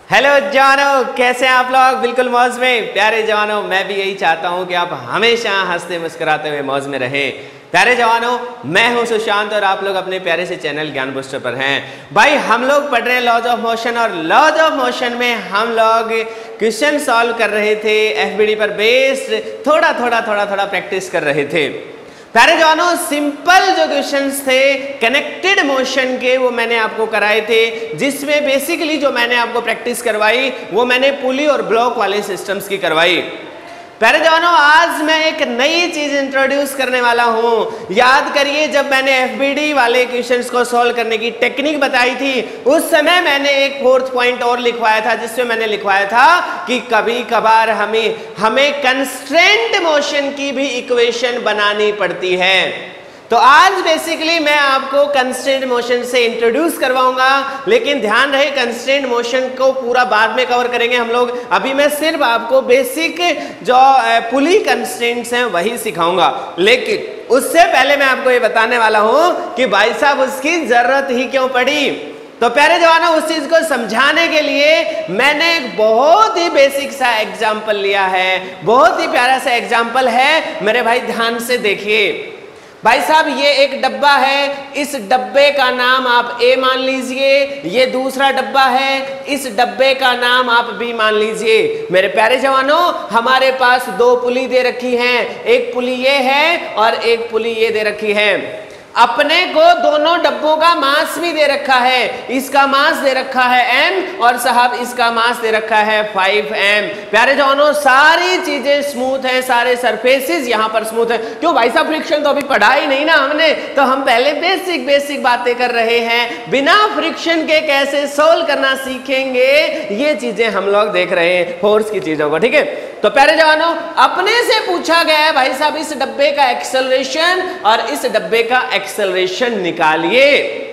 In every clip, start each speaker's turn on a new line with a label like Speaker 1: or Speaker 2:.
Speaker 1: Hello जवानों, कैसे हैं आप लोग? बिल्कुल मौज में। प्यारे जवानों, मैं भी यही चाहता हूं कि आप हमेशा हंसते मुस्कुराते हुए मौज में रहें। प्यारे जवानों, मैं हूं सुशांत और आप लोग अपने प्यारे से चैनल ज्ञान बूस्टर पर हैं। भाई, हम लोग पढ़ रहे हैं लॉज ऑफ मोशन और लॉज ऑफ मोशन में हम लोग क्वेश्चन सॉल्व कर रहे थे, एफबीडी पर बेस्ड थोड़ा थोड़ा प्रैक्टिस कर रहे थे। प्यारे जवानों, सिंपल जो क्वेश्चंस थे कनेक्टेड मोशन के, वो मैंने आपको कराए थे, जिसमें बेसिकली जो मैंने आपको प्रैक्टिस करवाई वो मैंने पुली और ब्लॉक वाले सिस्टम्स की करवाई। प्यारे जवानों, आज मैं एक नई चीज इंट्रोड्यूस करने वाला हूं। याद करिए, जब मैंने एफबीडी वाले क्वेश्चंस को सॉल्व करने की टेक्निक बताई थी, उस समय मैंने एक फोर्थ पॉइंट और लिखवाया था, जिसमें मैंने लिखवाया था कि कभी कभार हमें कंस्ट्रेंट मोशन की भी इक्वेशन बनानी पड़ती है। तो आज बेसिकली मैं आपको कंस्ट्रेंट मोशन से इंट्रोड्यूस करवाऊंगा, लेकिन ध्यान रहे कंस्ट्रेंट मोशन को पूरा बाद में कवर करेंगे हम लोग। अभी मैं सिर्फ आपको बेसिक जो पुली कंस्ट्रेंट्स हैं वही सिखाऊंगा, लेकिन उससे पहले मैं आपको ये बताने वाला हूं कि भाई साहब उसकी जरूरत ही क्यों पड़ी। तो प्यारे जवानों, उस चीज को समझाने के लिए मैंने एक बहुत ही बेसिक सा एग्जाम्पल लिया है, बहुत ही प्यारा सा एग्जाम्पल है। मेरे भाई ध्यान से देखिए। भाई साहब, ये एक डब्बा है, इस डब्बे का नाम आप ए मान लीजिए, ये दूसरा डब्बा है, इस डब्बे का नाम आप बी मान लीजिए। मेरे प्यारे जवानों, हमारे पास दो पुली दे रखी हैं, एक पुली ये है और एक पुली ये दे रखी है। अपने को दोनों डब्बों का मास भी दे रखा है, इसका मास दे रखा है m और साहब इसका मास दे रखा है 5m। प्यारे जवानों, सारी चीजें स्मूथ हैं, सारे सरफेसेस यहां पर स्मूथ हैं। क्यों भाई साहब, फ्रिक्शन तो अभी पढ़ा ही नहीं ना हमने, तो हम पहले बेसिक बातें कर रहे हैं। बिना फ्रिक्शन के कैसे सोल्व करना सीखेंगे, ये चीजें हम लोग देख रहे हैं, फोर्स की चीजों को। ठीक है, तो प्यारे जवानों, अपने से पूछा गया है भाई साहब इस डब्बे का एक्सेलरेशन और इस डब्बे का एक्सेलरेशन निकालिए।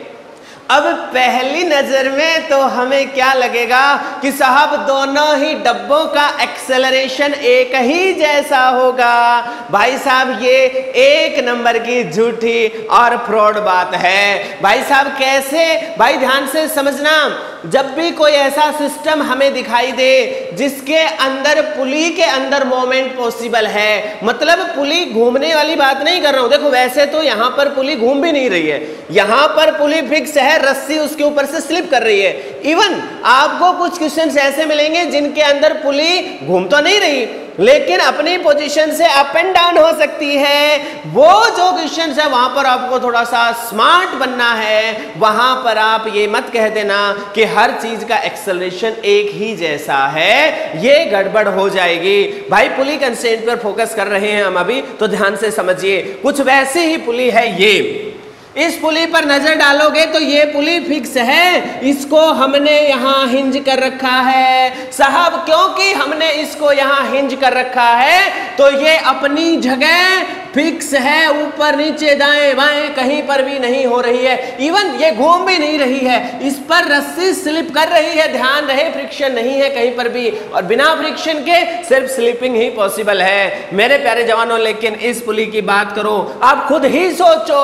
Speaker 1: अब पहली नजर में तो हमें क्या लगेगा कि साहब दोनों ही डब्बों का एक्सेलरेशन एक ही जैसा होगा। भाई साहब, ये एक नंबर की झूठी और फ्रॉड बात है। भाई साहब कैसे? भाई ध्यान से समझना, जब भी कोई ऐसा सिस्टम हमें दिखाई दे जिसके अंदर पुली के अंदर मोमेंट पॉसिबल है, मतलब पुली घूमने वाली बात नहीं कर रहा हूं। देखो, वैसे तो यहां पर पुली घूम भी नहीं रही है, यहां पर पुली फिक्स है, रस्सी उसके ऊपर से स्लिप कर रही है। इवन आपको कुछ क्वेश्चंस ऐसे मिलेंगे जिनके अंदर पुली घूम तो नहीं रही, लेकिन अपनी पोजीशन से अप एंड डाउन हो सकती है। वो जो क्वेश्चंस है वहां पर आपको थोड़ा सा स्मार्ट बनना है। वहां पर आप ये मत कह देना कि हर चीज का एक्सेलरेशन एक ही जैसा है, ये गड़बड़ हो जाएगी। भाई, पुली कंस्ट्रेंट पर फोकस कर रहे हैं हम अभी, तो ध्यान से समझिए। कुछ वैसे ही पुली है ये, इस पुली पर नजर डालोगे तो ये पुली फिक्स है, इसको हमने यहां हिंज कर रखा है। साहब क्योंकि हमने इसको यहां हिंज कर रखा है तो ये अपनी जगह फिक्स है, ऊपर नीचे दाएं बाएं कहीं पर भी नहीं हो रही है, इवन ये घूम भी नहीं रही है, इस पर रस्सी स्लिप कर रही है। ध्यान रहे, फ्रिक्शन नहीं है कहीं पर भी, और बिना फ्रिक्शन के सिर्फ स्लिपिंग ही पॉसिबल है। मेरे प्यारे जवानों, लेकिन इस पुली की बात करो, आप खुद ही सोचो,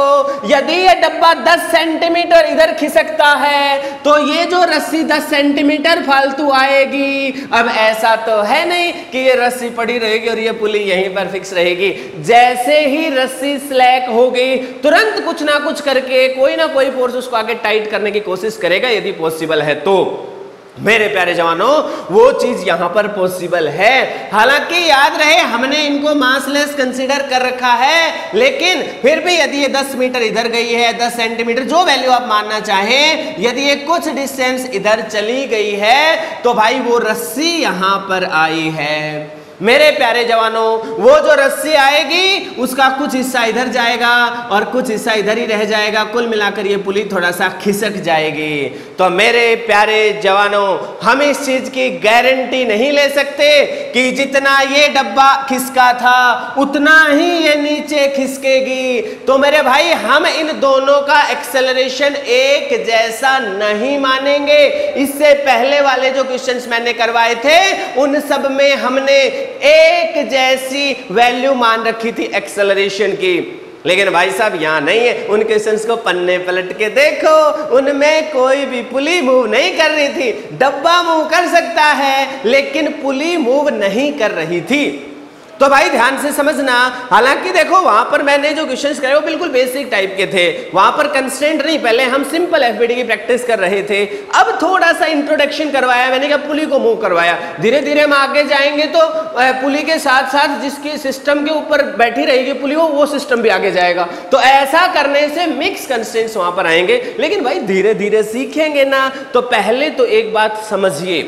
Speaker 1: यदि ये डब्बा 10 सेंटीमीटर इधर खिसकता है तो ये जो रस्सी 10 सेंटीमीटर फालतू आएगी। अब ऐसा तो है नहीं कि ये रस्सी पड़ी रहेगी और ये पुली यहीं पर फिक्स रहेगी। जैसे ही रस्सी स्लैक हो गई, तुरंत कुछ ना कुछ करके कोई ना कोई फोर्स उसको आगे टाइट करने की कोशिश करेगा, यदि पॉसिबल है तो। मेरे प्यारे जवानों, वो चीज यहां पर पॉसिबल है। हालांकि याद रहे, हमने इनको मासलेस कंसीडर कर रखा है, लेकिन फिर भी यदि ये 10 मीटर इधर गई है, 10 सेंटीमीटर, जो वैल्यू आप मानना चाहें, यदि ये कुछ डिस्टेंस इधर चली गई है तो भाई वो रस्सी यहां पर आई है। मेरे प्यारे जवानों, वो जो रस्सी आएगी उसका कुछ हिस्सा इधर जाएगा और कुछ हिस्सा इधर ही रह जाएगा, कुल मिलाकर ये पुली थोड़ा सा खिसक जाएगी। तो मेरे प्यारे जवानों, हम इस चीज की गारंटी नहीं ले सकते कि जितना ये डब्बा खिसका था उतना ही ये नीचे खिसकेगी। तो मेरे भाई, हम इन दोनों का एक्सेलरेशन एक जैसा नहीं मानेंगे। इससे पहले वाले जो क्वेश्चंस मैंने करवाए थे उन सब में हमने एक जैसी वैल्यू मान रखी थी एक्सेलरेशन की। लेकिन भाई साहब यहाँ नहीं है। उन क्वेश्चंस को पन्ने पलट के देखो, उनमें कोई भी पुली मूव नहीं कर रही थी। डब्बा मूव कर सकता है लेकिन पुली मूव नहीं कर रही थी। तो भाई ध्यान से समझना, हालांकि देखो वहां पर मैंने जो क्वेश्चंस करे वो बिल्कुल बेसिक टाइप के थे, वहां पर कंस्ट्रेंट नहीं, पहले हम सिंपल एफबीडी की प्रैक्टिस कर रहे थे। अब थोड़ा सा इंट्रोडक्शन करवाया मैंने, कहा पुली को मूव करवाया। धीरे धीरे हम आगे जाएंगे तो पुली के साथ साथ जिसकी सिस्टम के ऊपर बैठी रहेगी पुली वो सिस्टम भी आगे जाएगा। तो ऐसा करने से मिक्स कंस्ट्रेंट्स वहां पर आएंगे। लेकिन भाई धीरे धीरे सीखेंगे ना, तो पहले तो एक बात समझिए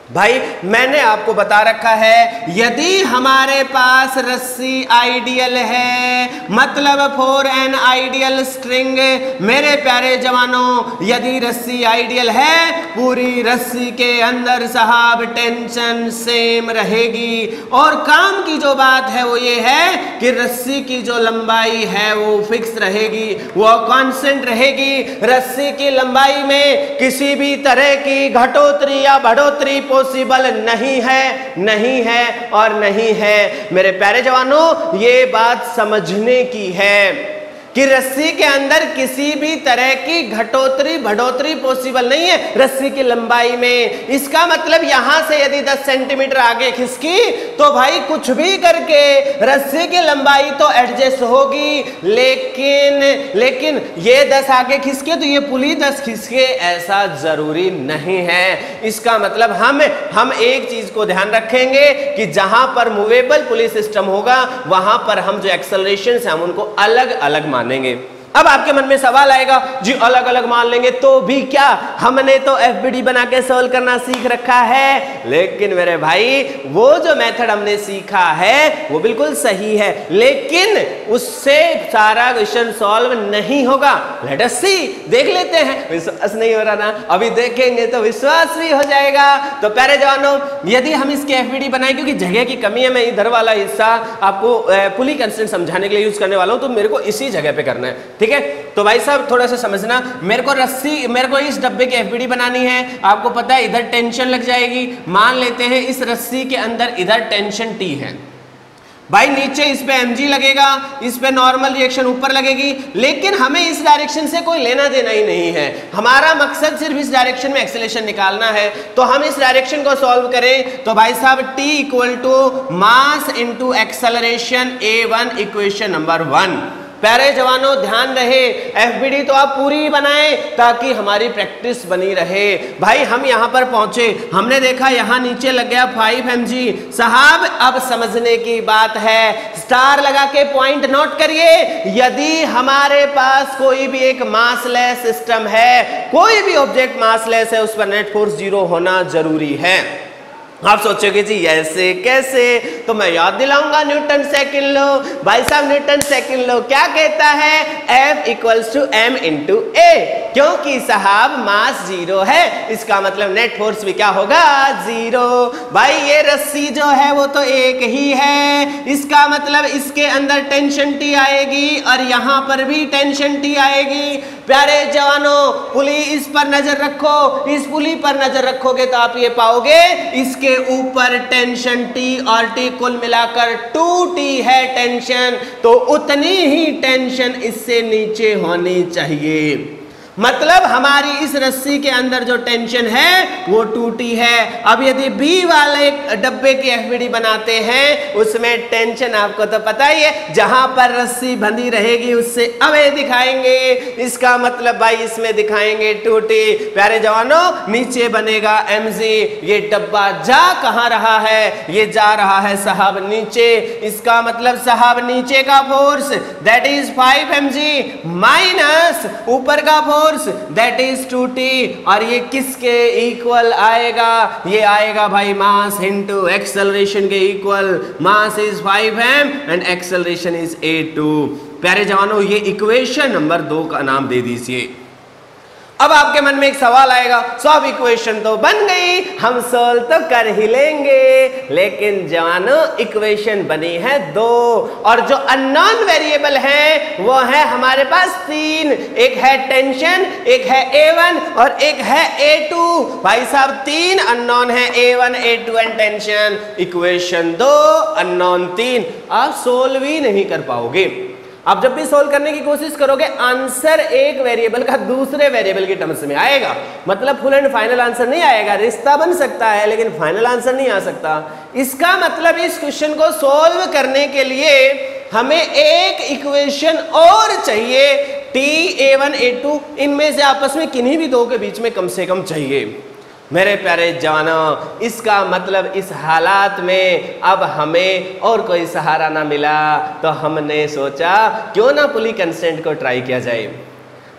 Speaker 1: भाई, मैंने आपको बता रखा है यदि हमारे पास रस्सी आइडियल है, मतलब फॉर एन आइडियल स्ट्रिंग, मेरे प्यारे जवानों यदि रस्सी आइडियल है, पूरी रस्सी के अंदर साहब टेंशन सेम रहेगी। और काम की जो बात है वो ये है कि रस्सी की जो लंबाई है वो फिक्स रहेगी, वो कांस्टेंट रहेगी। रस्सी की लंबाई में किसी भी तरह की घटोतरी या बढ़ोतरी पॉसिबल नहीं है और नहीं है। मेरे प्यारे जवानों ये बात समझने की है कि रस्सी के अंदर किसी भी तरह की घटोतरी बढ़ोतरी पॉसिबल नहीं है रस्सी की लंबाई में। इसका मतलब यहां से यदि 10 सेंटीमीटर आगे खिसकी तो भाई कुछ भी करके रस्सी की लंबाई तो एडजस्ट होगी, लेकिन ये 10 आगे खिसके तो ये पुली 10 खिसके, ऐसा जरूरी नहीं है। इसका मतलब हम एक चीज को ध्यान रखेंगे कि जहां पर मूवेबल पुली सिस्टम होगा वहां पर हम जो एक्सेलरेशन है हम उनको अलग अलग मानेंगे। अब आपके मन में सवाल आएगा जी अलग अलग मान लेंगे तो भी क्या, हमने तो एफबीडी बना के सॉल्व करना सीख रखा है। लेकिन मेरे भाई वो जो मेथड हमने सीखा है वो बिल्कुल सही है, लेकिन उससे सारा क्वेश्चन सॉल्व नहीं होगा। लेट अस सी, देख लेते हैं। विश्वास नहीं हो रहा ना, अभी देखेंगे तो विश्वास भी हो जाएगा। तो प्यारे जवानों यदि हम इसके एफबीडी बनाए, क्योंकि जगह की कमी है, मैं इधर वाला हिस्सा आपको पुली कंस्ट्रेंट समझाने के लिए यूज करने वाला हूं, तो मेरे को इसी जगह पे करना है, ठीक है। तो भाई साहब थोड़ा सा समझना, मेरे को इस डब्बे की एफबीडी बनानी है। आपको पता है इधर टेंशन लग जाएगी। मान लेते हैं इस रस्सी के अंदर इधर टेंशन T है भाई, नीचे इस पे mg लगेगा, इस पे नॉर्मल रिएक्शन ऊपर लगेगी, लेकिन हमें इस डायरेक्शन से कोई लेना देना ही नहीं है। हमारा मकसद सिर्फ इस डायरेक्शन में एक्सेलरेशन निकालना है। तो हम इस डायरेक्शन को सॉल्व करें तो भाई साहब T equal to mass into acceleration A1 equation number 1। प्यारे जवानों ध्यान रहे, एफबीडी तो आप पूरी बनाएं ताकि हमारी प्रैक्टिस बनी रहे। भाई हम यहां पर पहुंचे, हमने देखा यहां नीचे लग गया 5 mg। साहब अब समझने की बात है, स्टार लगा के पॉइंट नोट करिए। यदि हमारे पास कोई भी एक मासलेस सिस्टम है, कोई भी ऑब्जेक्ट मासलेस है, उस पर नेट फोर्स 0 होना जरूरी है। आप सोचोगे जी ऐसे कैसे, तो मैं याद दिलाऊंगा न्यूटन सेकंड लॉ। भाई साहब न्यूटन सेकंड लॉ क्या कहता है, F equals to m into a. क्योंकि साहब मास 0 है, इसका मतलब नेट फोर्स भी क्या होगा 0। भाई ये रस्सी जो है वो तो एक ही है, इसका मतलब इसके अंदर टेंशन T आएगी और यहां पर भी टेंशन T आएगी। प्यारे जवानों पुली इस पर नजर रखो, इस पुली पर नजर रखोगे तो आप ये पाओगे इसके ऊपर टेंशन T और T कुल मिलाकर 2T है टेंशन, तो उतनी ही टेंशन इससे नीचे होनी चाहिए। मतलब हमारी इस रस्सी के अंदर जो टेंशन है वो 2T है। अब यदि B वाले डब्बे की एफबीडी बनाते हैं उसमें टेंशन आपको तो पता ही है, जहां पर रस्सी बंधी रहेगी उससे अवे दिखाएंगे, इसका मतलब भाई इसमें दिखाएंगे 2T। प्यारे जवानों नीचे बनेगा mg। ये डब्बा जा कहां रहा है, ये जा रहा है साहब नीचे, इसका मतलब साहब नीचे का force that is 5 mg minus ऊपर का फोर्स दैट इज 2T, और ये किसके इक्वल आएगा, ये आएगा भाई मास इनटू एक्सेलरेशन के equal. Mass is 5m and acceleration is a2। प्यारे जवानों ये इक्वेशन नंबर 2 का नाम दे दीजिए। अब आपके मन में एक सवाल आएगा, सब इक्वेशन तो बन गई, हम सोल्व तो कर ही लेंगे, लेकिन जवानों इक्वेशन बनी है 2 और जो अननोन वेरिएबल है वो है हमारे पास 3। एक है टेंशन, एक है A1 और एक है A2। भाई साहब 3 अननोन है, A1 A2 and tension. Equation 2 unknown 3, आप सोल्व ही नहीं कर पाओगे। आप जब भी सोल्व करने की कोशिश करोगे आंसर एक वेरिएबल का दूसरे वेरिएबल की टर्म्स में आएगा, मतलब फुल एंड फाइनल आंसर नहीं आएगा। रिश्ता बन सकता है लेकिन फाइनल आंसर नहीं आ सकता। इसका मतलब इस क्वेश्चन को सोल्व करने के लिए हमें एक इक्वेशन और चाहिए, ta1 a2, इनमें से आपस में किन्हीं भी दो के बीच में कम से कम चाहिए। मेरे प्यारे जवानों, इसका मतलब इस हालात में अब हमें और कोई सहारा ना मिला तो हमने सोचा क्यों ना पुली कंस्टेंट को ट्राई किया जाए।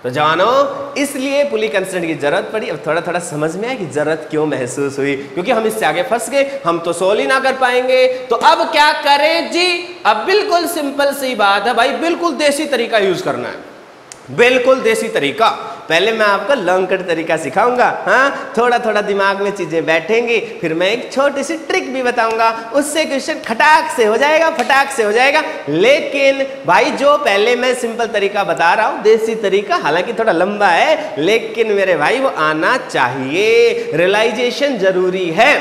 Speaker 1: तो जवानों, इसलिए पुली कंस्टेंट की जरूरत पड़ी। अब थोड़ा थोड़ा समझ में आया कि जरूरत क्यों महसूस हुई, क्योंकि हम इससे आगे फंस गए, हम तो सोल्व ही ना कर पाएंगे। तो अब क्या करें जी? अब बिल्कुल सिंपल सी बात है भाई, बिल्कुल देसी तरीका यूज करना है, बिल्कुल देसी तरीका। पहले मैं आपको लॉन्ग कट तरीका सिखाऊंगा, हाँ, थोड़ा थोड़ा दिमाग में चीजें बैठेंगी, फिर मैं एक छोटी सी ट्रिक भी बताऊंगा, उससे क्वेश्चन खटाक से हो जाएगा, फटाक से हो जाएगा। लेकिन भाई जो पहले मैं सिंपल तरीका बता रहा हूं, देसी तरीका, हालांकि थोड़ा लंबा है, लेकिन मेरे भाई वो आना चाहिए, रियलाइजेशन जरूरी है।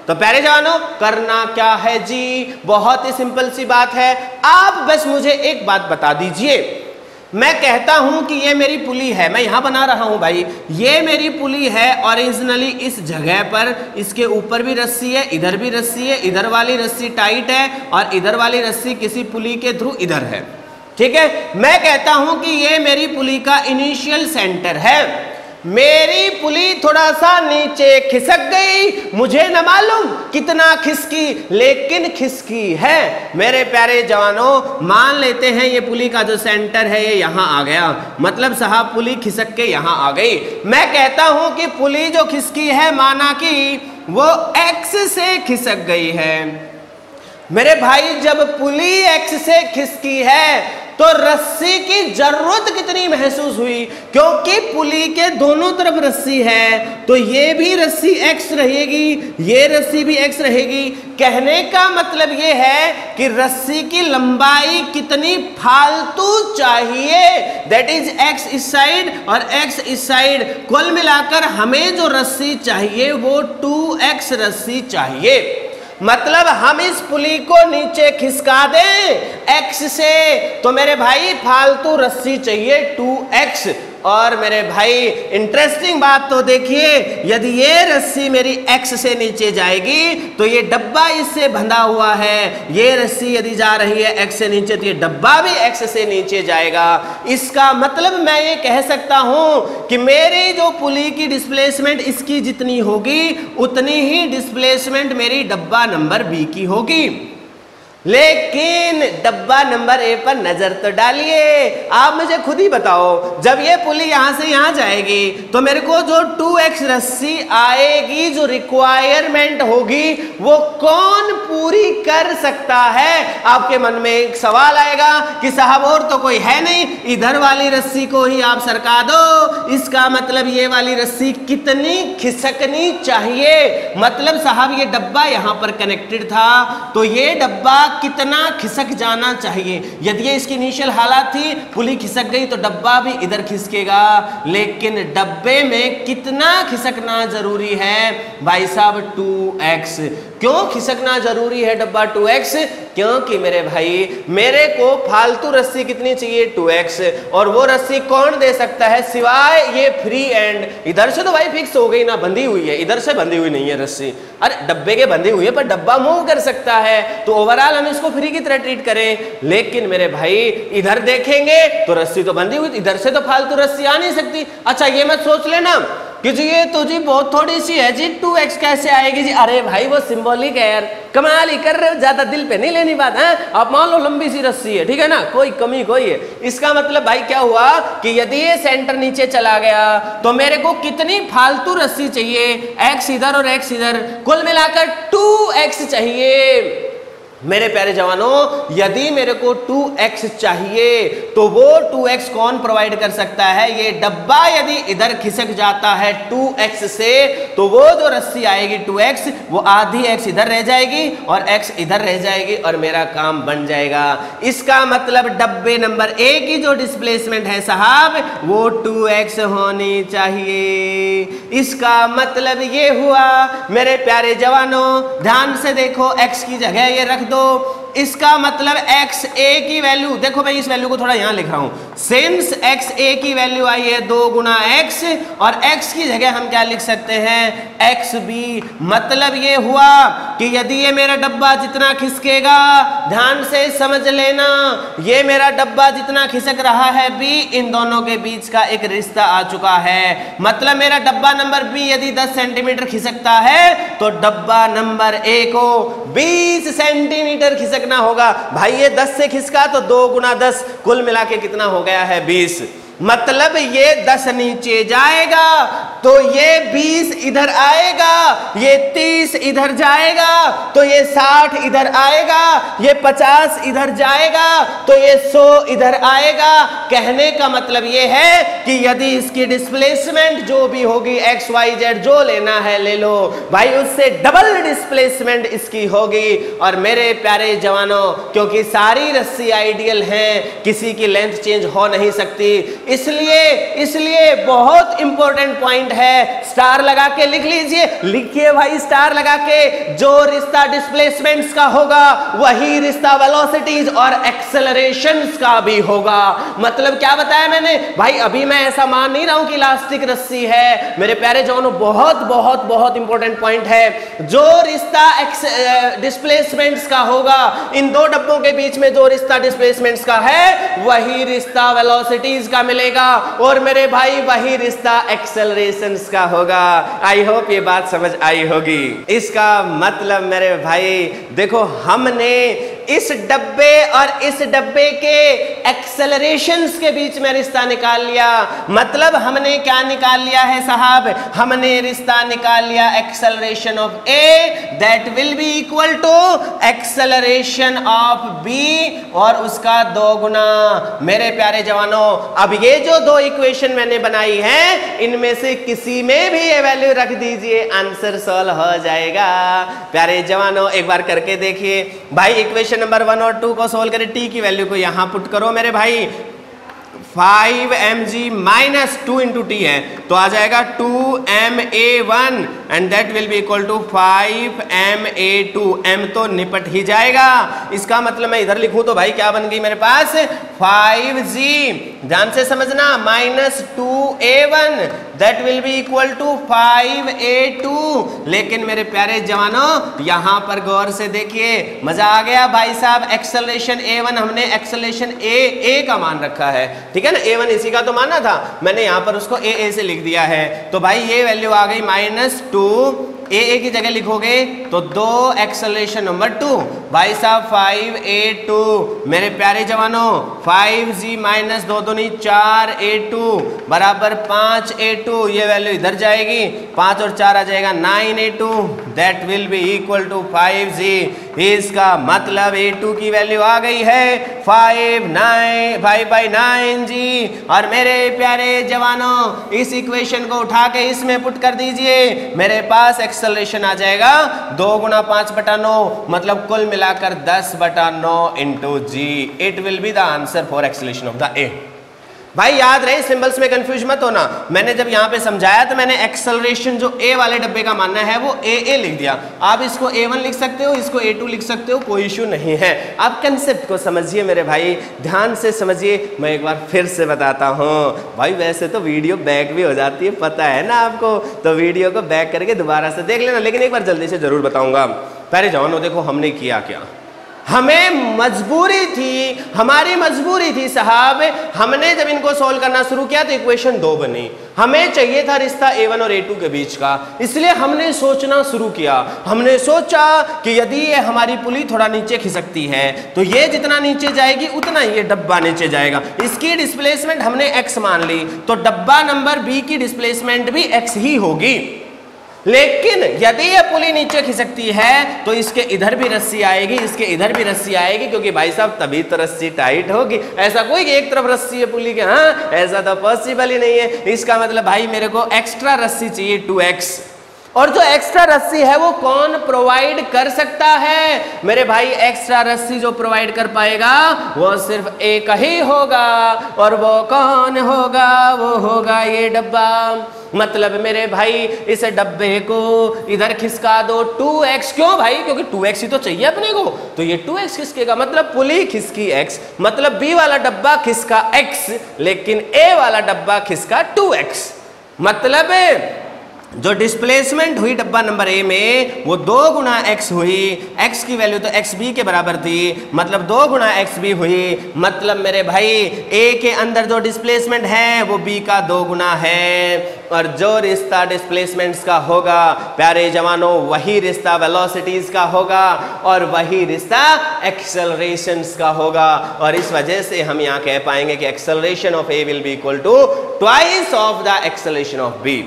Speaker 1: तो प्यारे जवानों, करना क्या है जी? बहुत ही सिंपल सी बात है। आप बस मुझे एक बात बता दीजिए। मैं कहता हूं कि ये मेरी पुली है, मैं यहां बना रहा हूं भाई, ये मेरी पुली है। ओरिजिनली इस जगह पर इसके ऊपर भी रस्सी है, इधर भी रस्सी है, इधर वाली रस्सी टाइट है और इधर वाली रस्सी किसी पुली के थ्रू इधर है, ठीक है। मैं कहता हूं कि ये मेरी पुली का इनिशियल सेंटर है। मेरी पुली थोड़ा सा नीचे खिसक गई, मुझे न मालूम कितना खिसकी, लेकिन खिसकी है। मेरे प्यारे जवानों, मान लेते हैं ये पुली का जो सेंटर है ये यहां आ गया, मतलब साहब पुली खिसक के यहां आ गई। मैं कहता हूं कि पुली जो खिसकी है, माना कि वो एक्स से खिसक गई है। मेरे भाई, जब पुली एक्स से खिसकी है तो रस्सी की जरूरत कितनी महसूस हुई, क्योंकि पुली के दोनों तरफ रस्सी है, तो ये भी रस्सी एक्स रहेगी, ये रस्सी भी एक्स रहेगी। कहने का मतलब ये है कि रस्सी की लंबाई कितनी फालतू चाहिए, दैट इज एक्स इस साइड और एक्स इस साइड, कुल मिलाकर हमें जो रस्सी चाहिए वो 2x रस्सी चाहिए। मतलब हम इस पुली को नीचे खिसका दें x से, तो मेरे भाई फालतू रस्सी चाहिए 2x। और मेरे भाई इंटरेस्टिंग बात तो देखिए, यदि ये रस्सी मेरी x से नीचे जाएगी तो ये डब्बा इससे बंधा हुआ है, ये रस्सी यदि जा रही है x से नीचे तो ये डब्बा भी x से नीचे जाएगा। इसका मतलब मैं ये कह सकता हूं कि मेरी जो पुली की डिस्प्लेसमेंट इसकी जितनी होगी उतनी ही डिस्प्लेसमेंट मेरी डब्बा नंबर B की होगी। लेकिन डब्बा नंबर ए पर नजर तो डालिए। आप मुझे खुद ही बताओ, जब ये पुली यहां से यहां जाएगी तो मेरे को जो 2x रस्सी आएगी, जो रिक्वायरमेंट होगी, वो कौन पूरी कर सकता है? आपके मन में एक सवाल आएगा कि साहब और तो कोई है नहीं, इधर वाली रस्सी को ही आप सरका दो। इसका मतलब ये वाली रस्सी कितनी खिसकनी चाहिए? मतलब साहब ये डब्बा यहां पर कनेक्टेड था, तो ये डब्बा कितना खिसक जाना चाहिए? यदि ये इसकी इनिशियल हालत थी, पुली खिसक गई तो डब्बा भी इधर खिसकेगा, लेकिन डब्बे में कितना खिसकना जरूरी है भाई साहब? 2x। क्यों खिसकना जरूरी है डब्बा 2x? क्योंकि मेरे भाई मेरे को फालतू रस्सी कितनी चाहिए? 2x। और वो रस्सी कौन दे सकता है सिवाय ये फ्री एंड? इधर से तो भाई फिक्स हो गई ना, बंधी हुई है, इधर से बंधी हुई नहीं है रस्सी। अरे डब्बे के बंधी हुई है पर डब्बा मूव कर सकता है, तो ओवरऑल हम इसको फ्री की तरह ट्रीट करें। लेकिन मेरे भाई इधर देखेंगे तो रस्सी तो बंधी हुई, इधर से तो फालतू रस्सी आ नहीं सकती। अच्छा ये मत सोच लेना कि जी ये तो जी बहुत थोड़ी सी है जी, 2x कैसे आएगी जी? अरे भाई वो सिंबॉलिक है यार, कमाल ही कर रहे हो, ज्यादा दिल पे नहीं लेनी बात है। आप मान लो लंबी सी रस्सी है, ठीक है ना, कोई कमी कोई है। इसका मतलब भाई क्या हुआ कि यदि ये सेंटर नीचे चला गया तो मेरे को कितनी फालतू रस्सी चाहिए? x इधर और x इधर, कुल मिलाकर 2x चाहिए। मेरे प्यारे जवानों, यदि मेरे को 2x चाहिए तो वो 2x कौन प्रोवाइड कर सकता है? ये डब्बा यदि इधर खिसक जाता है 2x से, तो वो जो रस्सी आएगी 2x, वो आधी x इधर रह जाएगी और x इधर रह जाएगी और मेरा काम बन जाएगा। इसका मतलब डब्बे नंबर A की जो डिस्प्लेसमेंट है साहब, वो 2x होनी चाहिए। इसका मतलब ये हुआ मेरे प्यारे जवानों, ध्यान से देखो, x की जगह ये रख दो। इसका मतलब एक्स ए की वैल्यू, देखो मैं इस वैल्यू को थोड़ा यहां लिख रहा हूं, सिंस एक्स ए की वैल्यू आई है 2 गुना एक्स, और एक्स की जगह हम क्या लिख सकते हैं, एक्स बी। मतलब ये हुआ कि यदि ये मेरा डब्बा जितना खिसकेगा, ध्यान से समझ लेना, ये मेरा डब्बा जितना खिसक रहा है बी, इन दोनों के बीच का एक रिश्ता आ चुका है। मतलब मेरा डब्बा नंबर बी यदि 10 सेंटीमीटर खिसकता है तो डब्बा नंबर ए को 20 सेंटीमीटर खिसकना होगा। भाई ये 10 से खिसका तो 2 गुना 10, कुल मिला के कितना हो गया है 20। मतलब ये 10 नीचे जाएगा तो ये 20 इधर आएगा, ये 30 इधर जाएगा तो ये 60 इधर आएगा, ये 50 इधर जाएगा तो ये 100 इधर आएगा। कहने का मतलब ये है कि यदि इसकी डिस्प्लेसमेंट जो भी होगी एक्स वाई जेड जो लेना है ले लो भाई, उससे डबल डिस्प्लेसमेंट इसकी होगी। और मेरे प्यारे जवानों, क्योंकि सारी रस्सी आइडियल हैं, किसी की लेंथ चेंज हो नहीं सकती, इसलिए बहुत इंपॉर्टेंट पॉइंट है, स्टार लगा के लिख लीजिए, लिखिए भाई स्टार लगा के, जो रिश्ता डिस्प्लेसमेंट्स का होगा वही रिश्ता वेलोसिटीज और एक्सेलरेशंस का भी होगा। मतलब क्या बताया मैंने भाई, अभी मैं ऐसा मान नहीं रहा हूं कि इलास्टिक रस्सी है। मेरे प्यारे जवानों, बहुत बहुत बहुत इंपॉर्टेंट पॉइंट है, जो रिश्ता डिस्प्लेसमेंट्स का होगा, इन दो डब्बों के बीच में जो रिश्ता डिस्प्लेसमेंट्स का है वही रिश्ता वेलोसिटीज का मिलेगा, और मेरे भाई वही रिश्ता एक्सेलरेशंस का होगा। आई होप ये बात समझ आई होगी। इसका मतलब मेरे भाई देखो, हमने इस डब्बे और इस डब्बे के एक्सेलरेशंस के बीच में रिश्ता निकाल लिया। मतलब हमने क्या निकाल लिया है साहब, हमने रिश्ता निकाल लिया acceleration of A that will be equal to acceleration of B, और उसका 2 गुना। मेरे प्यारे जवानों, अब ये जो 2 इक्वेशन मैंने बनाई है, इनमें से किसी में भी ये वैल्यू रख दीजिए, आंसर सॉल्व हो जाएगा। प्यारे जवानों, एक बार करके देखिए भाई, इक्वेशन नंबर 1 और 2 को सोल्व करें, टी की वैल्यू को यहां पुट करो मेरे भाई। 5mg माइनस 2 इंटू टी है तो आ जाएगा 2ma1 and that will be equal to 5ma2। m तो निपट ही जाएगा। इसका मतलब मैं इधर लिखूं तो भाई क्या बन गई मेरे पास, 5g, ध्यान से समझना, minus 2a1 that will be equal to 5a2। लेकिन मेरे प्यारे जवानों, यहां पर गौर से देखिए, मजा आ गया भाई साहब। एक्सेलरेशन a1 हमने एक्सेलरेशन a का मान रखा है, ठीक है ना, a1 इसी का तो माना था, मैंने यहां पर उसको a से लिख दिया है। तो भाई ये वैल्यू आ गई -2, a की जगह लिखोगे तो 2 एक्सेलरेशन नंबर 2 भाई साहब 5a2। मेरे प्यारे जवानों, 5g माइनस 2 दूनी 4a2 बराबर 5a2। ये वैल्यू इधर जाएगी, 5 और 4 आ जाएगा 9a2 that will be equal to 5g। इसका मतलब a2 की वैल्यू आ गई है 5/9g। और मेरे प्यारे जवानों, इस इक्वेशन को उठा के इसमें पुट कर दीजिए, मेरे पास एक्सेलरेशन आ जाएगा 2 गुना 5/9, मतलब कुल मिलाकर 10/9 इंटू जी। It will be the answer for acceleration of the A. भाई याद रहे, सिंबल्स में कंफ्यूज मत होना। मैंने जब यहां पे समझाया तो मैंने एक्सेलरेशन जो ए वाले डब्बे का मानना है वो ए लिख दिया। आप इसको a1 लिख सकते हो, इसको a2 लिख सकते हो, कोई इश्यू नहीं है। आप कंसेप्ट को समझिए मेरे भाई, ध्यान से समझिए। मैं एक बार फिर से बताता हूं भाई, वैसे तो वीडियो बैक भी हो जाती है, पता है ना आपको, तो वीडियो को बैक करके दोबारा से देख लेना, लेकिन एक बार जल्दी से जरूर बताऊंगा। पहले जवानों देखो, हमने किया क्या, हमें मजबूरी थी, हमारी मजबूरी थी साहब। हमने जब इनको सॉल्व करना शुरू किया तो इक्वेशन 2 बनी, हमें चाहिए था रिश्ता a1 और a2 के बीच का, इसलिए हमने सोचना शुरू किया। हमने सोचा कि यदि ये हमारी पुली थोड़ा नीचे खिसकती है तो ये जितना नीचे जाएगी उतना ये डब्बा नीचे जाएगा। इसकी डिस्प्लेसमेंट हमने x मान ली, तो डब्बा नंबर b की डिस्प्लेसमेंट भी x ही होगी। लेकिन यदि ये पुली नीचे खिसकती है तो इसके इधर भी रस्सी आएगी, इसके इधर भी रस्सी आएगी, क्योंकि भाई साहब तभी तो रस्सी टाइट होगी। ऐसा कोई कि एक तरफ रस्सी है पुली के, हाँ, ऐसा तो पॉसिबल ही नहीं है। इसका मतलब भाई मेरे को एक्स्ट्रा रस्सी चाहिए 2x। और जो एक्स्ट्रा रस्सी है वो कौन प्रोवाइड कर सकता है? मेरे भाई एक्स्ट्रा रस्सी जो प्रोवाइड कर पाएगा वो सिर्फ एक ही होगा, और वो कौन होगा? वो होगा ये डब्बा। मतलब मेरे भाई इस डब्बे को इधर खिसका दो 2x। क्यों भाई? क्योंकि 2x ही तो चाहिए अपने को, तो ये 2x खिसकेगा, मतलब पुली खिसकी x, मतलब B वाला डब्बा खिसका x, लेकिन A वाला डब्बा खिसका 2x। मतलब जो डिस्प्लेसमेंट हुई डब्बा नंबर ए में वो 2 गुना x हुई, x की वैल्यू तो xb के बराबर थी, मतलब 2 गुना xb हुई। मतलब मेरे भाई a के अंदर जो डिस्प्लेसमेंट है वो b का 2 गुना है, और जो रिश्ता डिस्प्लेसमेंट्स का होगा प्यारे जवानों वही रिश्ता वेलोसिटीज का होगा, और वही रिश्ता एक्सेलरेशंस का होगा। और इस वजह से हम यहाँ कह पाएंगे कि acceleration of a will be equal to twice of the acceleration of b।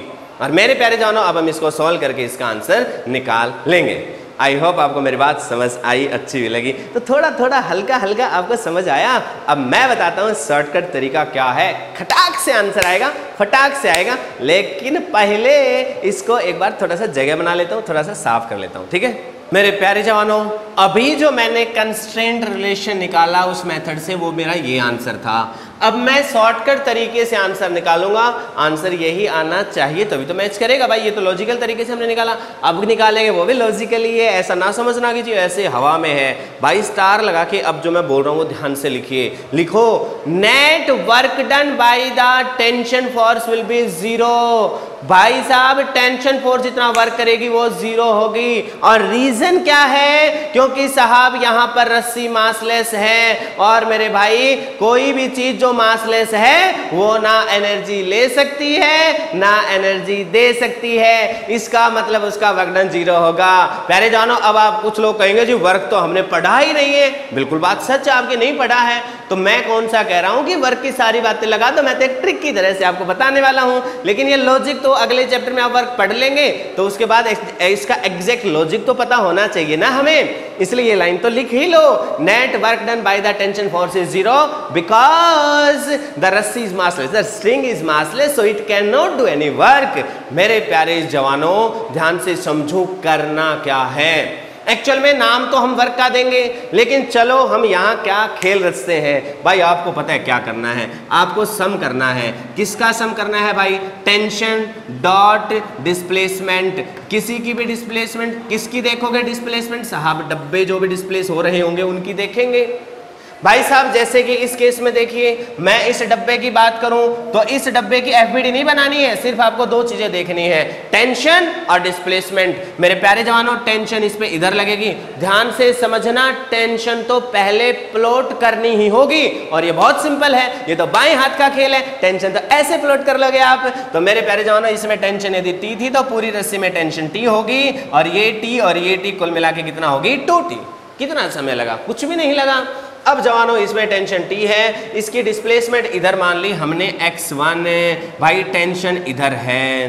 Speaker 1: और मेरे प्यारे जवानों अब हम इसको सॉल्व करके इसका आंसर निकाल लेंगे। आई होप आपको मेरी बात समझ आई, अच्छी भी लगी। तो थोड़ा थोड़ा हल्का हल्का आपको समझ आया। अब मैं बताता हूँ शॉर्टकट तरीका क्या है, खटाक से आंसर आएगा, फटाक से आएगा। लेकिन पहले इसको एक बार थोड़ा सा जगह बना लेता हूँ, थोड़ा सा साफ कर लेता हूँ, ठीक है मेरे प्यारे जवानों। अभी जो मैंने कंस्ट्रेंट रिलेशन निकाला उस मेथड से वो मेरा ये आंसर था। अब मैं शॉर्टकट तरीके से आंसर निकालूंगा, आंसर यही आना चाहिए तभी तो मैच करेगा भाई। ये तो लॉजिकल तरीके से हमने निकाला, अब निकालेंगे वो भी लॉजिकली है, ऐसा ना समझना कीजिए ऐसे हवा में है भाई। स्टार लगा के अब जो मैं बोल रहा हूँ वो ध्यान से लिखिए। लिखो net work done by the tension force will be 0। भाई साहब टेंशन फोर्स जितना वर्क करेगी वो 0 होगी। और रीजन क्या है? क्योंकि साहब यहाँ पर रस्सी मासलेस है, और मेरे भाई कोई भी चीज जो मासलेस है वो ना एनर्जी ले सकती है ना एनर्जी दे सकती है, इसका मतलब उसका वर्क डन 0 होगा। प्यारे जानो अब आप कुछ लोग कहेंगे जी वर्क तो हमने पढ़ा ही नहीं है। बिल्कुल बात सच है, आपके नहीं पढ़ा है तो मैं कौन सा कह रहा हूं कि वर्क की सारी बातें लगा दो। मैं तो एक ट्रिक की तरह से आपको बताने वाला हूं, लेकिन ये लॉजिक तो अगले चैप्टर में आप वर्क पढ़ लेंगे तो उसके बाद इसका एग्जैक्ट लॉजिक तो पता होना चाहिए ना हमें। इसलिए ये लाइन तो लिख ही लो, net work done by the tension force is 0 because the रस्सी is massless, the string is massless so it can not do any work. मेरे प्यारे जवानों ध्यान से समझो करना क्या है। एक्चुअल में नाम तो हम वर्क का देंगे, लेकिन चलो हम यहाँ क्या खेल रचते हैं भाई। आपको पता है क्या करना है, आपको सम करना है। किसका सम करना है भाई? Tension dot displacement. किसी की भी डिस्प्लेसमेंट, किसकी देखोगे डिस्प्लेसमेंट? साहब डब्बे जो भी डिस्प्लेस हो रहे होंगे उनकी देखेंगे भाई साहब। जैसे कि इस केस में देखिए, मैं इस डब्बे की बात करूं तो इस डब्बे की एफबीडी नहीं बनानी है, सिर्फ आपको 2 चीजें देखनी है, टेंशन और डिस्प्लेसमेंट। मेरे प्यारे जवानों टेंशन इस पे इधर लगेगी, ध्यान से समझना। टेंशन तो पहले प्लॉट करनी ही होगी, और ये बहुत सिंपल है, ये तो बाएं हाथ का खेल है। टेंशन तो ऐसे प्लॉट कर लोगे आप। तो मेरे प्यारे जवानों इसमें टेंशन यदि टी थी तो पूरी रस्सी में टेंशन टी होगी, और ये टी कुल मिला के कितना होगी? 2t। कितना समय लगा? कुछ भी नहीं लगा। अब जवानों इसमें टेंशन T है, इसकी डिस्प्लेसमेंट इधर मान ली हमने x1, भाई टेंशन इधर है।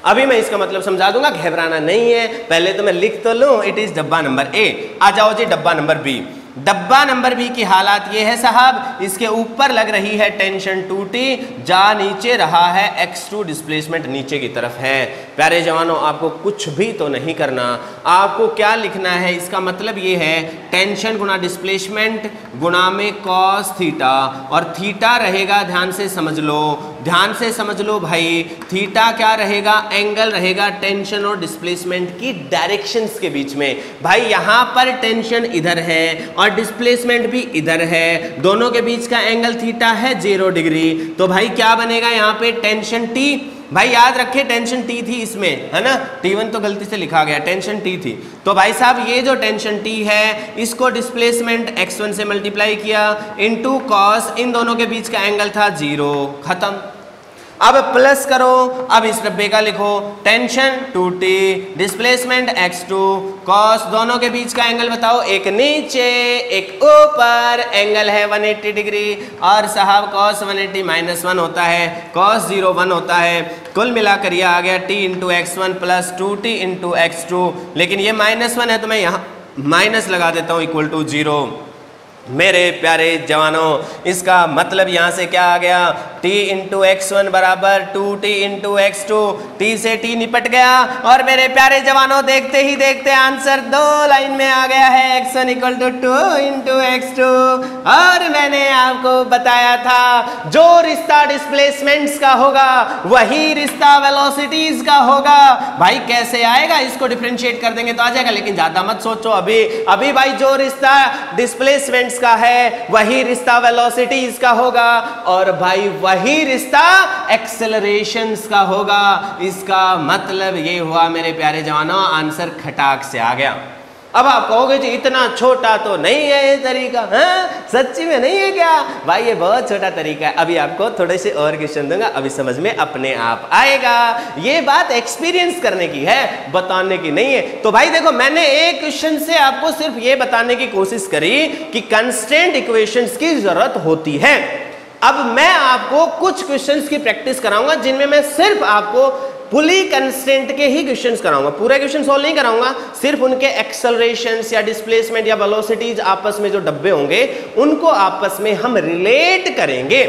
Speaker 1: अभी मैं इसका मतलब समझा दूंगा, घबराना नहीं है। पहले तो मैं लिख तो लूं, इट इज डब्बा नंबर A। आ जाओ जी डब्बा नंबर B। डब्बा नंबर बी की हालात ये है साहब, इसके ऊपर लग रही है टेंशन 2t, जा नीचे रहा है x2, डिस्प्लेसमेंट नीचे की तरफ है। प्यारे जवानों आपको कुछ भी तो नहीं करना, आपको क्या लिखना है? इसका मतलब ये है टेंशन गुना डिस्प्लेसमेंट गुना में कॉस थीटा, और थीटा रहेगा, ध्यान से समझ लो, ध्यान से समझ लो भाई, थीटा क्या रहेगा? एंगल रहेगा टेंशन और डिस्प्लेसमेंट की डायरेक्शंस के बीच में। भाई यहाँ पर टेंशन इधर है और डिस्प्लेसमेंट भी इधर है, दोनों के बीच का एंगल थीटा है 0 डिग्री। तो भाई क्या बनेगा यहाँ पे? Tension T. भाई याद रखे टेंशन टी थी इसमें, है ना, T1 तो गलती से लिखा गया, टेंशन टी थी। तो भाई साहब ये जो टेंशन टी है इसको डिस्प्लेसमेंट x1 से मल्टीप्लाई किया इनटू कॉस, इन दोनों के बीच का एंगल था 0, खत्म। अब प्लस करो, अब इस डब्बे का लिखो, tension 2t, displacement x2, cos, दोनों के बीच का एंगल बताओ, एक नीचे एक ऊपर, एंगल है 180 डिग्री, और साहब कॉस 180 -1 होता है, कॉस 0 1 होता है, कुल मिलाकर ये आ गया t into x1 plus 2t into x2। लेकिन ये -1 है तो मैं यहाँ माइनस लगा देता हूँ, इक्वल टू 0। मेरे प्यारे जवानों इसका मतलब यहाँ से क्या आ गया? t t इंटू x1 बराबर 2t इंटू x2, t से t निपट गया और मेरे प्यारे जवानों देखते ही देखते आंसर 2 लाइन में आ गया है, x1 equal to 2 into x2। और मैंने आपको बताया था जो रिश्ता डिस्प्लेसमेंट्स का होगा वही रिश्ता वेलोसिटीज का होगा। भाई कैसे आएगा, इसको डिफरेंशिएट कर देंगे तो आ जाएगा, लेकिन ज्यादा मत सोचो अभी भाई जो रिश्ता डिस्प्लेसमेंट्स का है वही रिश्ता वेलोसिटीज का होगा और भाई वही रिश्ता एक्सेलरेशंस का होगा। इसका मतलब ये हुआ मेरे प्यारे जवानों, आंसर खटाक से आ गया। अब आप कहोगे जी इतना छोटा तो नहीं है ये तरीका, हाँ सच्ची में नहीं है क्या? भाई ये बहुत छोटा तरीका है। अभी आपको थोड़े से और क्वेश्चन दूंगा, अभी समझ में अपने आप आएगा। ये बात एक्सपीरियंस करने की है, बताने की नहीं है। तो भाई देखो, मैंने एक क्वेश्चन से आपको सिर्फ ये बताने की कोशिश करी कि कंस्ट्रेंट इक्वेशंस की जरूरत होती है। अब मैं आपको कुछ क्वेश्चंस की प्रैक्टिस कराऊंगा जिनमें मैं सिर्फ आपको पुली कंस्ट्रेंट के ही क्वेश्चंस कराऊंगा, पूरे क्वेश्चन सॉल्व नहीं कराऊंगा, सिर्फ उनके एक्सेलरेशंस या डिस्प्लेसमेंट या वेलोसिटीज आपस में जो डब्बे होंगे उनको आपस में हम रिलेट करेंगे।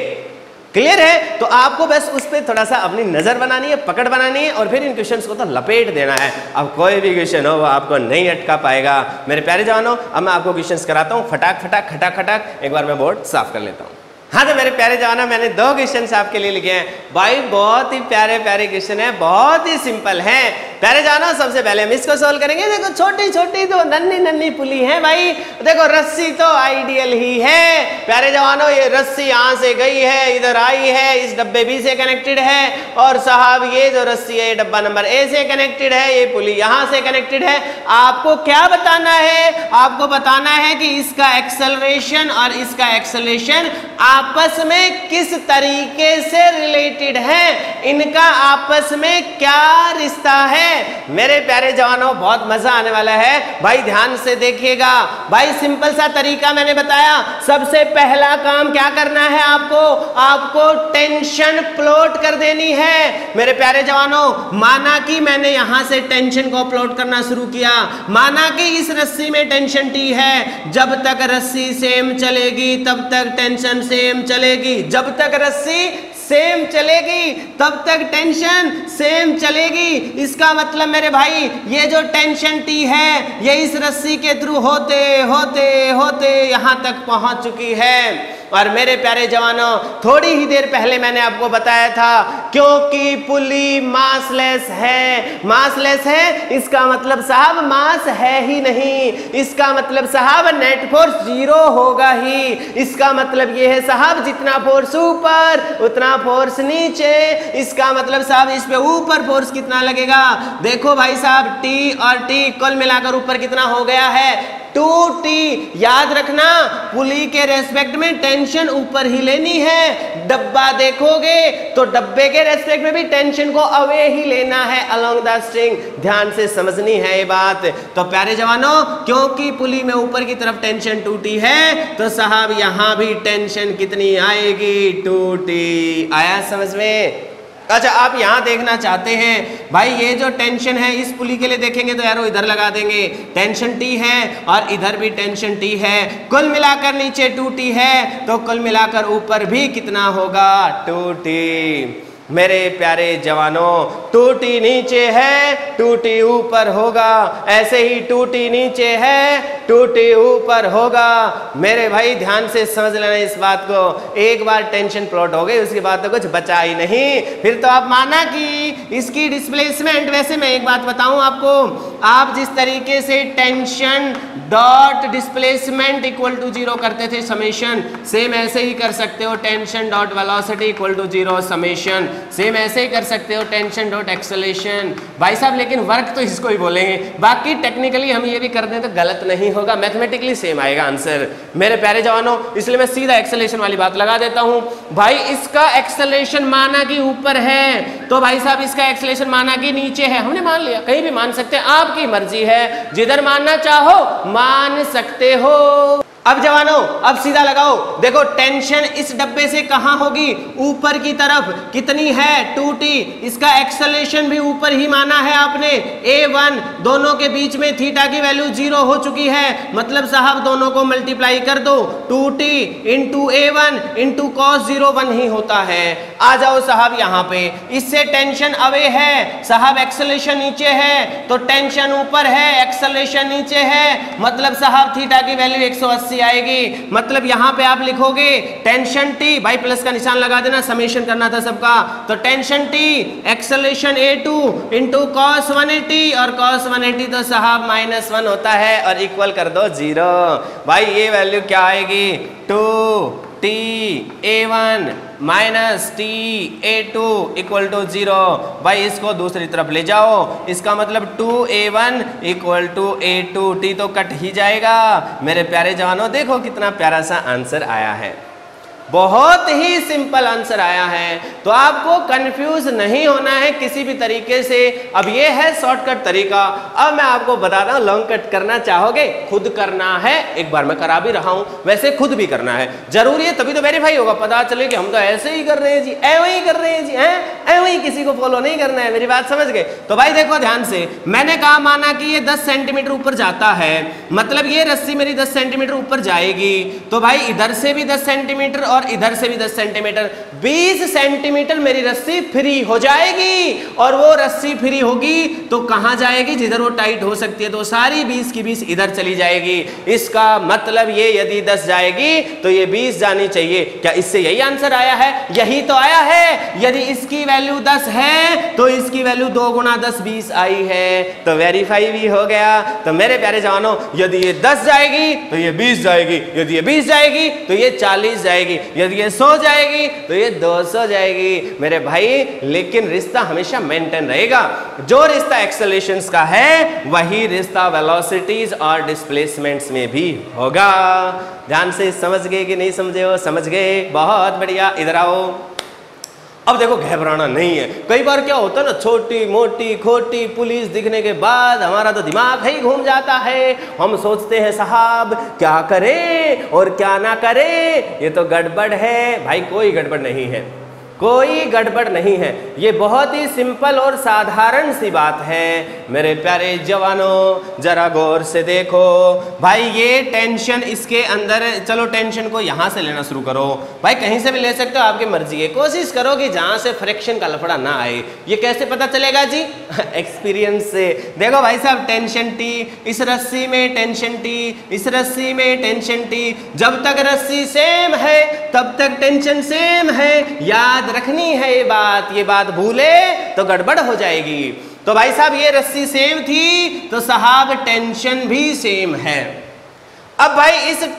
Speaker 1: क्लियर है? तो आपको बस उस पर थोड़ा सा अपनी नजर बनानी है, पकड़ बनानी है और फिर इन क्वेश्चंस को तो लपेट देना है। अब कोई भी क्वेश्चन हो वो आपको नहीं अटका पाएगा। मेरे प्यारे जवानों, अब मैं आपको क्वेश्चंस कराता हूं, फटाक फटाक खटाक खटाक। एक बार मैं बोर्ड साफ कर लेता हूं। हाँ तो मेरे प्यारे जवानों, मैंने 2 क्वेश्चन आपके लिए लिखे हैं। भाई बहुत ही प्यारे प्यारे क्वेश्चन है, बहुत ही सिंपल है। प्यारे जवानों, सबसे पहले हम इसको सोल्व करेंगे। देखो छोटी छोटी तो नन्ही नन्ही पुली है भाई। देखो रस्सी तो आइडियल ही है। प्यारे जवानों, ये रस्सी यहाँ से गई है, इधर आई है, इस डब्बे बी से कनेक्टेड है और साहब ये जो रस्सी है डब्बा नंबर ए से कनेक्टेड है, ये पुली यहाँ से कनेक्टेड है। आपको क्या बताना है? आपको बताना है कि इसका एक्सेलरेशन और इसका एक्सेलरेशन आपस में किस तरीके से रिलेटेड है, इनका आपस में क्या रिश्ता है। मेरे प्यारे जवानों, बहुत मजा आने वाला है भाई, ध्यान से देखिएगा। भाई सिंपल सा तरीका मैंने बताया। सबसे पहला काम क्या करना है आपको टेंशन प्लॉट कर देनी है। मेरे प्यारे जवानों, माना कि मैंने यहां से टेंशन को प्लॉट करना शुरू किया। माना कि इस रस्सी में टेंशन टी है, जब तक रस्सी सेम चलेगी तब तक टेंशन सेम चलेगी, जब तक रस्सी सेम चलेगी तब तक टेंशन सेम चलेगी। इसका मतलब मेरे भाई, ये जो टेंशन टी है ये इस रस्सी के थ्रू होते होते होते यहां तक पहुंच चुकी है। और मेरे प्यारे जवानों, थोड़ी ही देर पहले मैंने आपको बताया था, क्योंकि पुली मासलेस है। मासलेस है इसका मतलब साहब मास है ही नहीं, इसका मतलब साहब नेट फोर्स 0 होगा ही। इसका मतलब ये है साहब, जितना फोर्स ऊपर उतना फोर्स नीचे। इसका मतलब साहब इस पे ऊपर फोर्स कितना लगेगा? देखो भाई साहब, टी और टी कुल मिलाकर ऊपर कितना हो गया है? 2t। याद रखना, पुली के रेस्पेक्ट में टेंशन ऊपर ही लेनी है। डब्बा देखोगे तो डब्बे के रेस्पेक्ट में भी टेंशन को अवे ही लेना है अलोंग द स्ट्रिंग। ध्यान से समझनी है ये बात। तो प्यारे जवानों, क्योंकि पुली में ऊपर की तरफ टेंशन 2t है तो साहब यहां भी टेंशन कितनी आएगी? 2t। आया समझ में? अच्छा, आप यहां देखना चाहते हैं भाई, ये जो टेंशन है इस पुली के लिए देखेंगे तो एरो इधर लगा देंगे, टेंशन टी है और इधर भी टेंशन टी है। कुल मिलाकर नीचे 2t है तो कुल मिलाकर ऊपर भी कितना होगा? 2t। मेरे प्यारे जवानों, 2t नीचे है 2t ऊपर होगा, ऐसे ही 2t नीचे है 2t ऊपर होगा। मेरे भाई ध्यान से समझ लेना इस बात को। एक बार टेंशन प्लॉट हो गई उसके बाद तो कुछ बचा ही नहीं, फिर तो आप माना कि इसकी डिस्प्लेसमेंट। वैसे मैं एक बात बताऊं आपको, आप जिस तरीके से tension dot displacement equal to 0 करते थे समेशन, सेम ऐसे ही कर सकते हो tension dot velocity equal to 0 summation. Same ऐसे ही कर सकते हो टेंशन डॉट एक्सेलरेशन। भाई साहब लेकिन वर्क तो इसको ही बोलेंगे, बाकी टेक्निकली हम ये भी कर दें तो गलत नहीं होगा, मैथमेटिकली सेम आएगा आंसर। मेरे प्यारे जवानों, इसलिए मैं सीधा एक्सेलरेशन वाली बात लगा देता हूं। भाई इसका एक्सेलरेशन माना कि ऊपर है तो भाई साहब इसका एक्सेलरेशन माना कि नीचे है। हमने मान लिया, कहीं भी मान सकते हैं, आपकी मर्जी है, जिधर मानना चाहो मान सकते हो। अब जवानों अब सीधा लगाओ, देखो टेंशन इस डब्बे से कहां होगी, ऊपर की तरफ, कितनी है 2t, इसका एक्सेलरेशन भी ऊपर ही माना है आपने a1, दोनों के बीच में थीटा की वैल्यू 0 हो चुकी है, मतलब साहब दोनों को मल्टीप्लाई कर दो, 2t into a1 into cos 0 1 ही होता है। आ जाओ साहब यहाँ पे, इससे टेंशन अवे है साहब, एक्सेलरेशन नीचे है, तो टेंशन ऊपर है, एक्सेलरेशन नीचे है, मतलब साहब थीटा की वैल्यू 180 आएगी। मतलब यहां पे आप लिखोगे टेंशन t, भाई प्लस का निशान लगा देना, समेशन करना था सबका, तो tension t acceleration a2 into cos 180, और cos 180 तो साहब -1 होता है, और इक्वल कर दो 0। भाई ये वैल्यू क्या आएगी, 2t a1 minus t a2 equal to 0। भाई इसको दूसरी तरफ ले जाओ, इसका मतलब 2a1 equal to a2, t तो कट ही जाएगा। मेरे प्यारे जवानों देखो कितना प्यारा सा आंसर आया है, बहुत ही सिंपल आंसर आया है, तो आपको कंफ्यूज नहीं होना है किसी भी तरीके से। अब ये है शॉर्टकट तरीका। अब मैं आपको बता रहा हूं, लॉन्ग कट करना चाहोगे खुद करना है, एक बार मैं करा भी रहा हूं, वैसे खुद भी करना है, जरूरी है, तभी तो वेरीफाई होगा, पता चले कि हम तो ऐसे ही कर रहे हैं जी, ऐसे ही कर रहे हैं जी, ऐसे ही, किसी को फॉलो नहीं करना है, मेरी बात समझ गए। तो भाई देखो ध्यान से, मैंने कहा माना कि ये 10 सेंटीमीटर ऊपर जाता है, मतलब ये रस्सी मेरी 10 सेंटीमीटर ऊपर जाएगी, तो भाई इधर से भी 10 सेंटीमीटर और इधर से भी 10 सेंटीमीटर, 20 सेंटीमीटर मेरी रस्सी फ्री हो जाएगी, और वो रस्सी फ्री होगी तो कहां जाएगी, जिधर वो टाइट हो सकती है, तो सारी 20 की 20 इधर चली जाएगी। इसका मतलब ये यदि 10 जाएगी तो ये 20 जानी चाहिए। क्या इससे यही आंसर आया है? यही तो आया है। यदि इसकी वैल्यू 10 है तो इसकी वैल्यू 2 गुना 10 20 आई है, तो वेरीफाई भी हो गया। तो मेरे प्यारे जवानों, यदि ये 10 जाएगी तो ये 20 जाएगी, यदि ये 20 जाएगी तो ये 40 जाएगी, यदि ये 100 जाएगी तो ये 200 जाएगी मेरे भाई। लेकिन रिश्ता हमेशा मेंटेन रहेगा, जो रिश्ता एक्सेलरेशंस का है वही रिश्ता वेलोसिटीज और डिस्प्लेसमेंट्स में भी होगा। ध्यान से समझ गए कि नहीं समझे हो? समझ गए, बहुत बढ़िया। इधर आओ। अब देखो घबराना नहीं है। कई बार क्या होता है ना, छोटी मोटी खोटी पुलिस दिखने के बाद हमारा तो दिमाग ही घूम जाता है, हम सोचते हैं साहब क्या करें और क्या ना करें, ये तो गड़बड़ है। भाई कोई गड़बड़ नहीं है, कोई गड़बड़ नहीं है, ये बहुत ही सिंपल और साधारण सी बात है। मेरे प्यारे जवानों जरा गौर से देखो, भाई ये टेंशन इसके अंदर, चलो टेंशन को यहां से लेना शुरू करो, भाई कहीं से भी ले सकते हो, आपकी मर्जी है। कोशिश करो कि जहां से फ्रैक्शन का लफड़ा ना आए। ये कैसे पता चलेगा जी? एक्सपीरियंस से। देखो भाई साहब, टेंशन टी, इस रस्सी में टेंशन टी, इस रस्सी में टेंशन टी, जब तक रस्सी सेम है तब तक टेंशन सेम है। याद रखनी है ये बात भूले तो गड़बड़ हो जाएगी। तो भाई साहब ये रस्सी सेम थी तो साहब टेंशन भी सेम है। अब भाई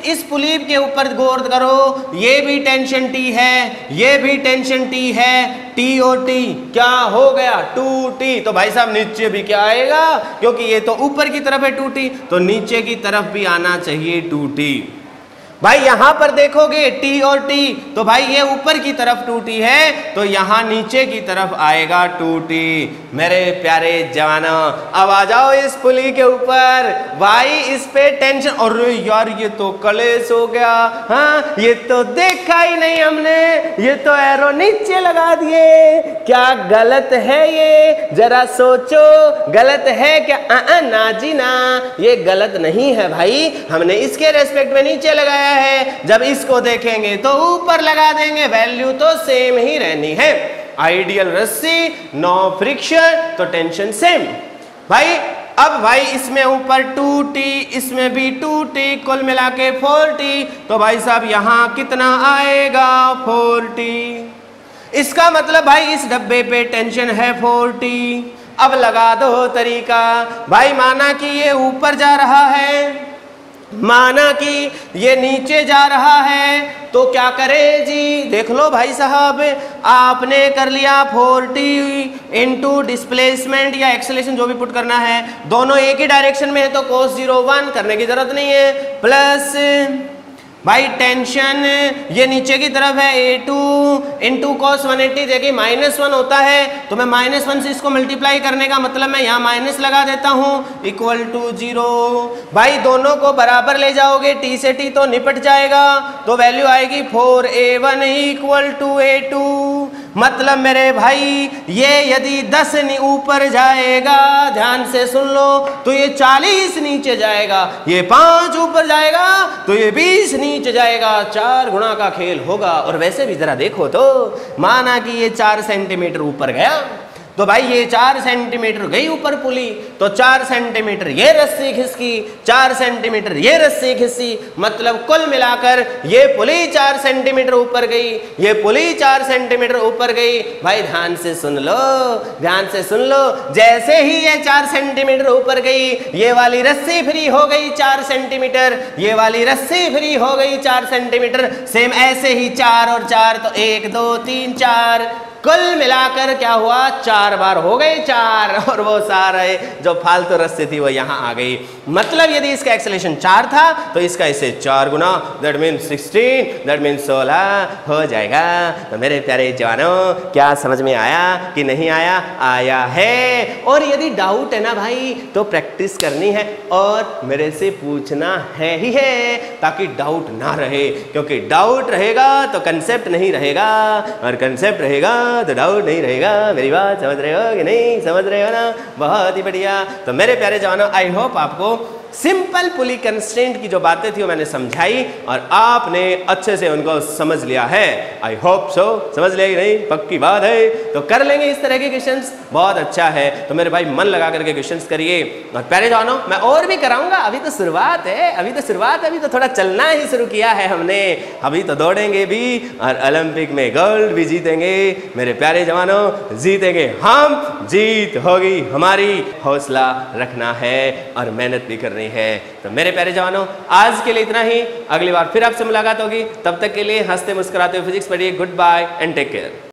Speaker 1: इस पुलीप के ऊपर गौर करो, ये भी टेंशन टी है, ये भी टेंशन टी है, टी और टी क्या हो गया? 2t। तो भाई साहब नीचे भी क्या आएगा? क्योंकि ये तो ऊपर की तरफ है 2t, तो नीचे की तरफ भी आना चाहिए 2t। भाई यहां पर देखोगे t और t, तो भाई ये ऊपर की तरफ 2t है, तो यहां नीचे की तरफ आएगा 2t। मेरे प्यारे जवानों अब आ जाओ इस पुली के ऊपर। भाई इस पे टेंशन, और यार ये तो कलेश हो गया, हाँ ये तो देखा ही नहीं हमने, ये तो एरो नीचे लगा दिए, क्या गलत है ये? जरा सोचो, गलत है क्या? ना जी ना, ये गलत नहीं है भाई, हमने इसके रेस्पेक्ट में नीचे लगाया है, जब इसको देखेंगे तो ऊपर लगा देंगे, वैल्यू तो सेम ही रहनी है। आइडियल रस्सी, नो फ्रिक्शन, तो टेंशन सेम। भाई अब भाई इसमें ऊपर 2t, इसमें भी 2t, कुल मिला के 4t, तो भाई साहब यहां कितना आएगा? 4t। इसका मतलब भाई इस डब्बे पे टेंशन है 4t। अब लगा दो तरीका। भाई माना कि ये ऊपर जा रहा है, माना कि ये नीचे जा रहा है, तो क्या करें जी? देख लो भाई साहब, आपने कर लिया 4t इंटू डिस्प्लेसमेंट या एक्सेलरेशन जो भी पुट करना है, दोनों एक ही डायरेक्शन में है तो cos 0 1 करने की जरूरत नहीं है, प्लस भाई टेंशन ये नीचे की तरफ है A2 इंटू कॉस 180, देखिए -1 होता है तो मैं -1 से इसको मल्टीप्लाई करने का मतलब मैं यहाँ माइनस लगा देता हूँ इक्वल टू 0। भाई दोनों को बराबर ले जाओगे, t से t तो निपट जाएगा, तो वैल्यू आएगी 4A1 इक्वल टू A2। मतलब मेरे भाई ये यदि 10 ऊपर जाएगा, ध्यान से सुन लो, तो ये 40 नीचे जाएगा, ये 5 ऊपर जाएगा तो ये 20 नीचे जाएगा, 4 गुणा का खेल होगा। और वैसे भी जरा देखो तो, माना कि ये 4 सेंटीमीटर ऊपर गया, तो भाई ये 4 सेंटीमीटर गई ऊपर पुली, तो 4 सेंटीमीटर ये रस्सी खिसकी, 4 सेंटीमीटर ये रस्सी खिसकी, मतलब कुल मिलाकर ये पुली 4 सेंटीमीटर ऊपर गई, ये पुली 4 सेंटीमीटर ऊपर गई। भाई ध्यान से सुन लो, ध्यान से सुन लो, जैसे ही ये 4 सेंटीमीटर ऊपर गई, ये वाली रस्सी फ्री हो गई 4 सेंटीमीटर, ये वाली रस्सी फ्री हो गई 4 सेंटीमीटर, सेम ऐसे ही 4 और 4 तो 1 2 3 4, कुल मिलाकर क्या हुआ, 4 बार हो गए 4, और वो सारे जो फालतू रस्सी थी वो यहाँ आ गई। मतलब यदि इसका एक्सेलरेशन 4 था तो इसका इसे 4 गुना, दैट मीन 16, दैट मीन 16 हो जाएगा। तो मेरे प्यारे जवानों, क्या समझ में आया कि नहीं आया? आया है। और यदि डाउट है ना भाई, तो प्रैक्टिस करनी है और मेरे से पूछना है ही है, ताकि डाउट ना रहे, क्योंकि डाउट रहेगा तो कंसेप्ट नहीं रहेगा, और कंसेप्ट रहेगा तो डाउट नहीं रहेगा। मेरी बात समझ रहे हो कि नहीं समझ रहे हो ना? बहुत ही बढ़िया। तो मेरे प्यारे जवानों, आई होप आपको सिंपल पुली कंस्ट्रेंट की जो बातें थी वो मैंने समझाई और आपने अच्छे से उनको समझ लिया है। आई होप सो, समझ लिया कि नहीं? पक्की बात है। तो कर लेंगे इस तरह के क्वेश्चंस, बहुत अच्छा है। तो मेरे भाई मन लगा करके क्वेश्चंस करिए। और प्यारे जवानों, मैं और भी कराऊंगा, अभी तो शुरुआत है, अभी तो शुरुआत है, अभी तो थोड़ा चलना ही शुरू किया है हमने, अभी तो दौड़ेंगे भी और ओलंपिक में गोल्ड भी जीतेंगे। मेरे प्यारे जवानों, जीतेंगे हम, जीत होगी हमारी। हौसला रखना है और मेहनत भी करनी है। तो मेरे प्यारे जवानों, आज के लिए इतना ही, अगली बार फिर आपसे मुलाकात होगी। तब तक के लिए हंसते मुस्कुराते हुए फिजिक्स पढ़िए। Goodbye and take care.